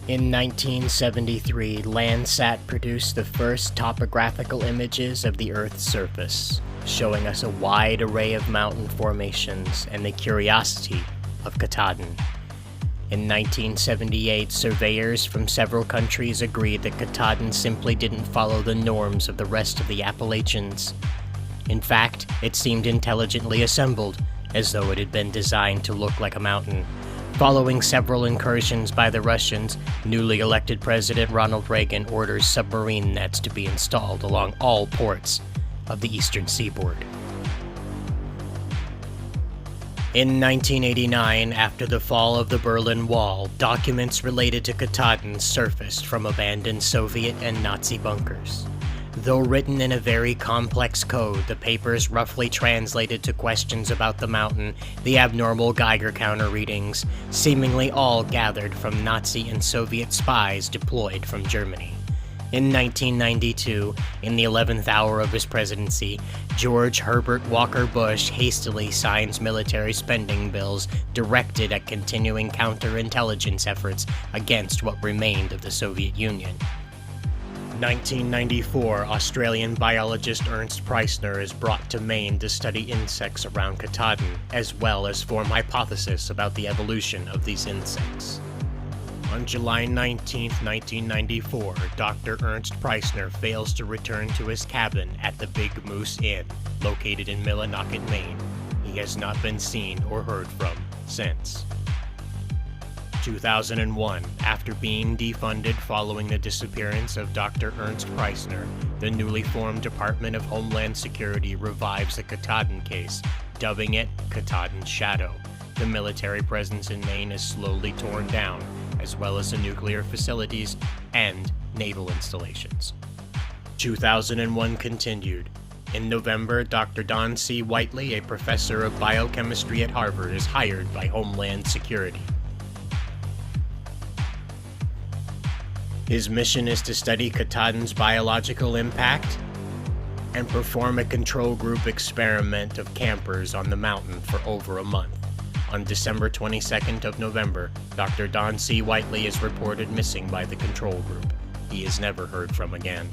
In 1973, Landsat produced the first topographical images of the Earth's surface, showing us a wide array of mountain formations and the curiosity of Katahdin. In 1978, surveyors from several countries agreed that Katahdin simply didn't follow the norms of the rest of the Appalachians. In fact, it seemed intelligently assembled, as though it had been designed to look like a mountain. Following several incursions by the Russians, newly elected President Ronald Reagan orders submarine nets to be installed along all ports of the eastern seaboard. In 1989, after the fall of the Berlin Wall, documents related to Katahdin surfaced from abandoned Soviet and Nazi bunkers. Though written in a very complex code, the papers roughly translated to questions about the mountain, the abnormal Geiger counter readings, seemingly all gathered from Nazi and Soviet spies deployed from Germany. In 1992, in the 11th hour of his presidency, George Herbert Walker Bush hastily signs military spending bills directed at continuing counterintelligence efforts against what remained of the Soviet Union. 1994, Australian biologist Ernst Preissner is brought to Maine to study insects around Katahdin, as well as form hypotheses about the evolution of these insects. On July 19, 1994, Dr. Ernst Preissner fails to return to his cabin at the Big Moose Inn, located in Millinocket, Maine. He has not been seen or heard from since. 2001, after being defunded following the disappearance of Dr. Ernst Preissner, the newly formed Department of Homeland Security revives the Katahdin case, dubbing it Katahdin's Shadow. The military presence in Maine is slowly torn down, as well as the nuclear facilities and naval installations. 2001 continued. In November, Dr. Don C. Whiteley, a professor of biochemistry at Harvard, is hired by Homeland Security. His mission is to study Katahdin's biological impact and perform a control group experiment of campers on the mountain for over a month. On December 22nd of November, Dr. Don C. Whiteley is reported missing by the control group. He is never heard from again.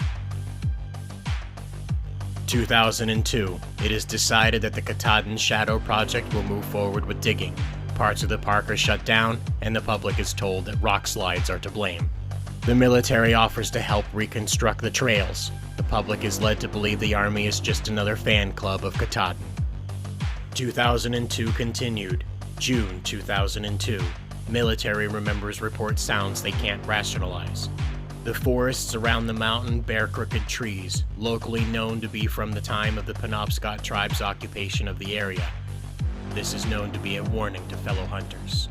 2002, it is decided that the Katahdin Shadow Project will move forward with digging. Parts of the park are shut down, and the public is told that rock slides are to blame. The military offers to help reconstruct the trails. The public is led to believe the army is just another fan club of Katahdin. 2002 continued. June 2002. Military remembers report sounds they can't rationalize. The forests around the mountain bear crooked trees, locally known to be from the time of the Penobscot tribe's occupation of the area. This is known to be a warning to fellow hunters.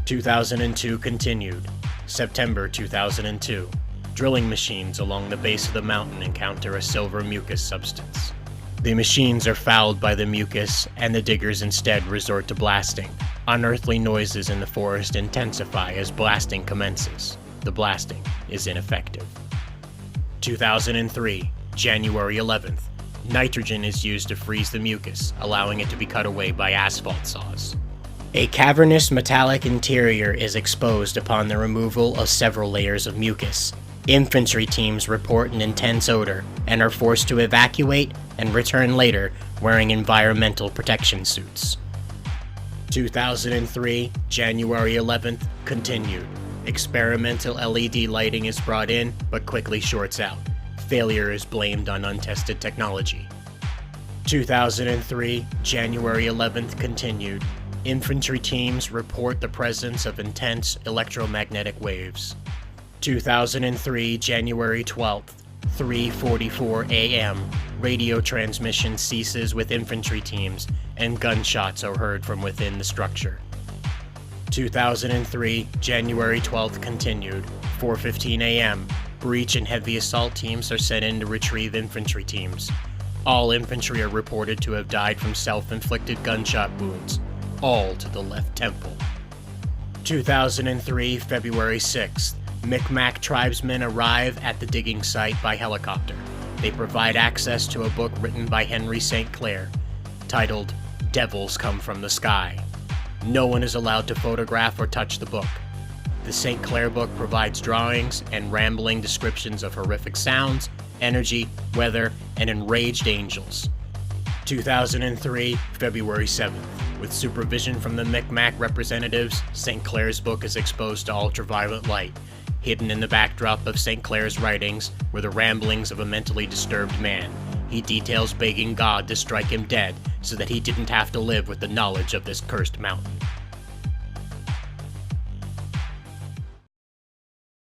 2002 continued. September 2002. Drilling machines along the base of the mountain encounter a silver mucus substance. The machines are fouled by the mucus, and the diggers instead resort to blasting. Unearthly noises in the forest intensify as blasting commences. The blasting is ineffective. 2003, January 11th. Nitrogen is used to freeze the mucus, allowing it to be cut away by asphalt saws. A cavernous metallic interior is exposed upon the removal of several layers of mucus. Infantry teams report an intense odor and are forced to evacuate and return later wearing environmental protection suits. 2003, January 11th, continued. Experimental LED lighting is brought in, but quickly shorts out. Failure is blamed on untested technology. 2003, January 11th, continued. Infantry teams report the presence of intense electromagnetic waves. 2003, January 12th, 3:44 a.m., radio transmission ceases with infantry teams, and gunshots are heard from within the structure. 2003, January 12th continued, 4:15 a.m., breach and heavy assault teams are sent in to retrieve infantry teams. All infantry are reported to have died from self-inflicted gunshot wounds, all to the left temple. 2003, February 6th, Micmac tribesmen arrive at the digging site by helicopter. They provide access to a book written by Henry St. Clair, titled Devils Come from the Sky. No one is allowed to photograph or touch the book. The St. Clair book provides drawings and rambling descriptions of horrific sounds, energy, weather, and enraged angels. 2003, February 7th. With supervision from the Micmac representatives, St. Clair's book is exposed to ultraviolet light. Hidden in the backdrop of St. Clair's writings were the ramblings of a mentally disturbed man. He details begging God to strike him dead so that he didn't have to live with the knowledge of this cursed mountain.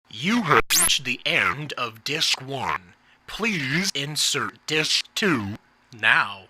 You have reached the end of Disc 1. Please insert Disc 2 now.